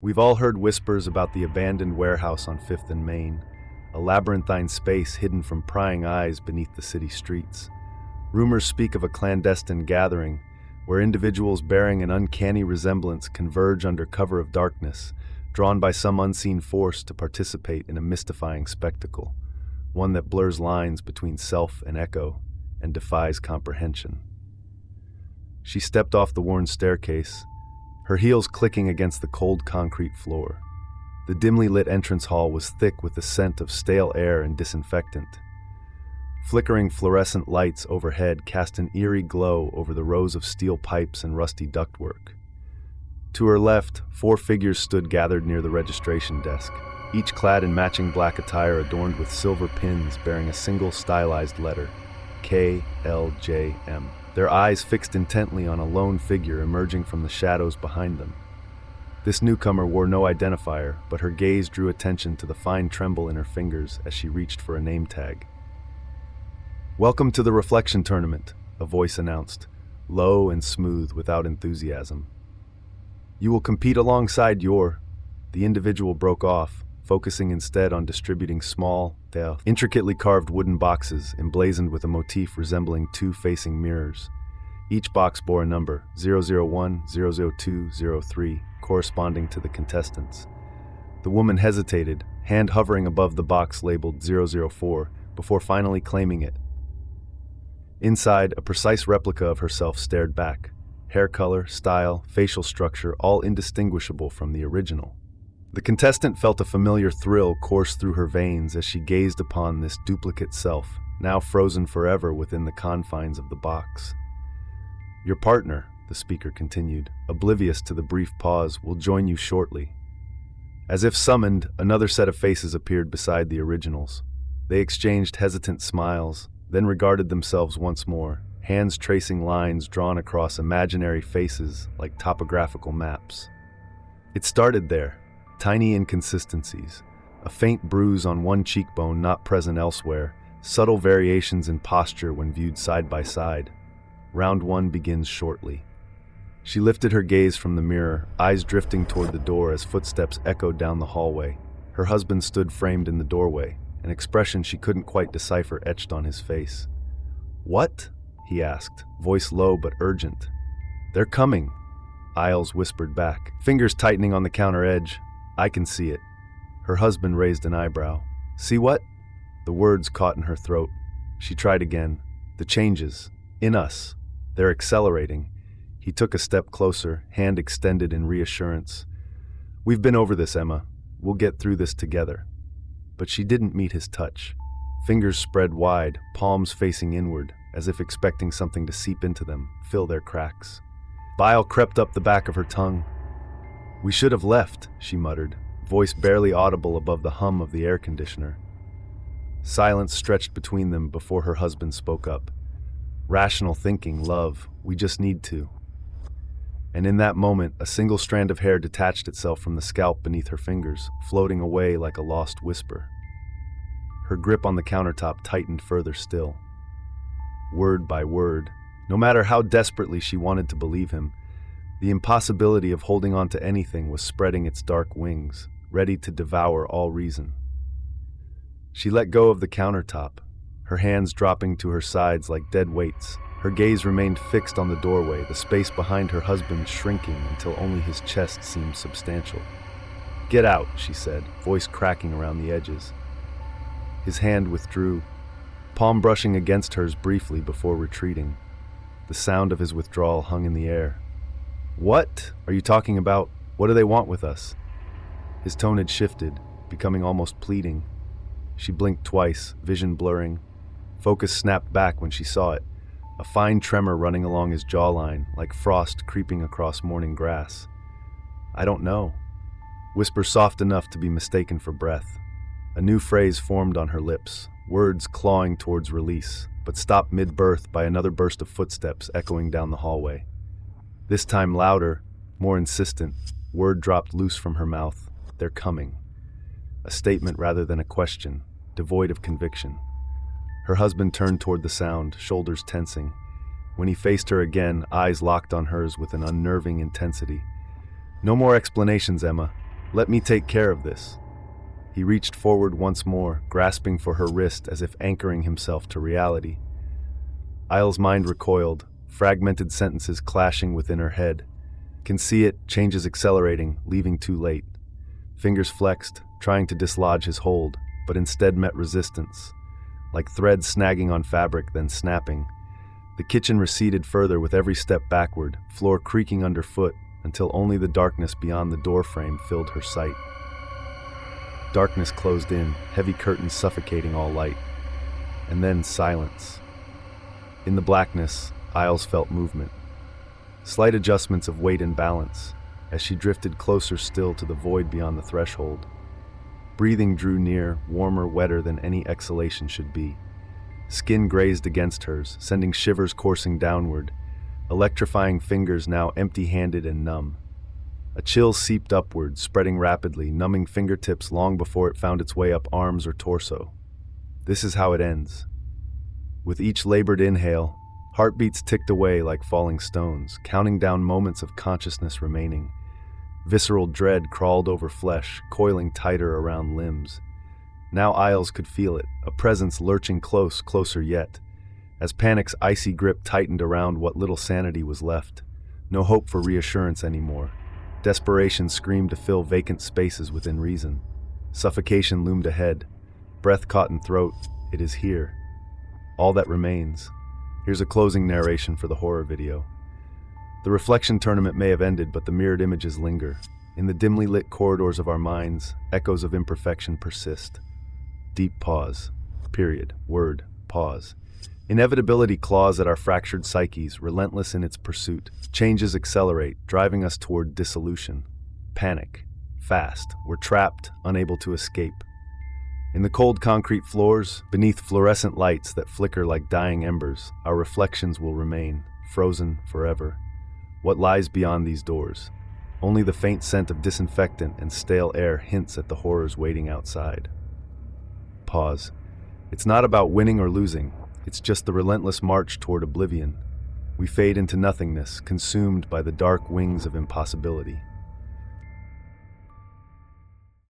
We've all heard whispers about the abandoned warehouse on 5th and Main, a labyrinthine space hidden from prying eyes beneath the city streets. Rumors speak of a clandestine gathering where individuals bearing an uncanny resemblance converge under cover of darkness, drawn by some unseen force to participate in a mystifying spectacle, one that blurs lines between self and echo and defies comprehension. She stepped off the worn staircase, her heels clicking against the cold concrete floor. The dimly lit entrance hall was thick with the scent of stale air and disinfectant. Flickering fluorescent lights overhead cast an eerie glow over the rows of steel pipes and rusty ductwork. To her left, 4 figures stood gathered near the registration desk, each clad in matching black attire adorned with silver pins bearing a single stylized letter, KLJM. Their eyes fixed intently on a lone figure emerging from the shadows behind them. This newcomer wore no identifier, but her gaze drew attention to the fine tremble in her fingers as she reached for a name tag. "Welcome to the Reflection Tournament," a voice announced, low and smooth without enthusiasm. "You will compete alongside your..." The individual broke off, focusing instead on distributing small, intricately carved wooden boxes emblazoned with a motif resembling 2 facing mirrors. Each box bore a number, 001, 002, 03, corresponding to the contestants. The woman hesitated, hand hovering above the box labeled 004, before finally claiming it. Inside, a precise replica of herself stared back, hair color, style, facial structure, all indistinguishable from the original. The contestant felt a familiar thrill course through her veins as she gazed upon this duplicate self, now frozen forever within the confines of the box. "Your partner," the speaker continued, oblivious to the brief pause, "will join you shortly." As if summoned, another set of faces appeared beside the originals. They exchanged hesitant smiles, then regarded themselves once more, hands tracing lines drawn across imaginary faces like topographical maps. It started there. Tiny inconsistencies, a faint bruise on one cheekbone not present elsewhere, subtle variations in posture when viewed side by side. Round 1 begins shortly. She lifted her gaze from the mirror, eyes drifting toward the door as footsteps echoed down the hallway. Her husband stood framed in the doorway, an expression she couldn't quite decipher etched on his face. "What?" he asked, voice low but urgent. "They're coming," Isles whispered back, fingers tightening on the counter edge. "I can see it." Her husband raised an eyebrow. "See what?" The words caught in her throat. She tried again. "The changes. In us. They're accelerating." He took a step closer, hand extended in reassurance. "We've been over this, Emma. We'll get through this together." But she didn't meet his touch. Fingers spread wide, palms facing inward, as if expecting something to seep into them, fill their cracks. Bile crept up the back of her tongue. "We should have left," she muttered, voice barely audible above the hum of the air conditioner. Silence stretched between them before her husband spoke up. "Rational thinking, love. We just need to." And in that moment, a single strand of hair detached itself from the scalp beneath her fingers, floating away like a lost whisper. Her grip on the countertop tightened further still. Word by word, no matter how desperately she wanted to believe him, the impossibility of holding on to anything was spreading its dark wings, ready to devour all reason. She let go of the countertop, her hands dropping to her sides like dead weights. Her gaze remained fixed on the doorway, the space behind her husband shrinking until only his chest seemed substantial. "Get out," she said, voice cracking around the edges. His hand withdrew, palm brushing against hers briefly before retreating. The sound of his withdrawal hung in the air. "What are you talking about? What do they want with us?" His tone had shifted, becoming almost pleading. She blinked twice, vision blurring. Focus snapped back when she saw it, a fine tremor running along his jawline, like frost creeping across morning grass. "I don't know." Whisper soft enough to be mistaken for breath. A new phrase formed on her lips, words clawing towards release, but stopped mid-birth by another burst of footsteps echoing down the hallway. This time louder, more insistent, word dropped loose from her mouth. "They're coming." A statement rather than a question, devoid of conviction. Her husband turned toward the sound, shoulders tensing. When he faced her again, eyes locked on hers with an unnerving intensity. "No more explanations, Emma. Let me take care of this. He reached forward once more, grasping for her wrist as if anchoring himself to reality. Isle's mind recoiled, fragmented sentences clashing within her head. Can see it, changes accelerating, leaving too late. Fingers flexed, trying to dislodge his hold, but instead met resistance. Like threads snagging on fabric, then snapping. The kitchen receded further with every step backward, floor creaking underfoot, until only the darkness beyond the doorframe filled her sight. Darkness closed in, heavy curtains suffocating all light. And then silence. In the blackness, Isles felt movement. Slight adjustments of weight and balance, as she drifted closer still to the void beyond the threshold. Breathing drew near, warmer, wetter than any exhalation should be. Skin grazed against hers, sending shivers coursing downward, electrifying fingers now empty-handed and numb. A chill seeped upward, spreading rapidly, numbing fingertips long before it found its way up arms or torso. This is how it ends. With each labored inhale, heartbeats ticked away like falling stones, counting down moments of consciousness remaining. Visceral dread crawled over flesh, coiling tighter around limbs. Now Isles could feel it, a presence lurching close, closer yet. As panic's icy grip tightened around what little sanity was left. No hope for reassurance anymore. Desperation screamed to fill vacant spaces within reason. Suffocation loomed ahead. Breath caught in throat. It is here. All that remains. Here's a closing narration for the horror video. The reflection tournament may have ended, but the mirrored images linger. In the dimly lit corridors of our minds, echoes of imperfection persist. Deep pause. Period. Word. Pause. Inevitability claws at our fractured psyches, relentless in its pursuit. Changes accelerate, driving us toward dissolution. Panic. Fast. We're trapped, unable to escape. In the cold concrete floors, beneath fluorescent lights that flicker like dying embers, our reflections will remain, frozen forever. What lies beyond these doors? Only the faint scent of disinfectant and stale air hints at the horrors waiting outside. Pause. It's not about winning or losing. It's just the relentless march toward oblivion. We fade into nothingness, consumed by the dark wings of impossibility.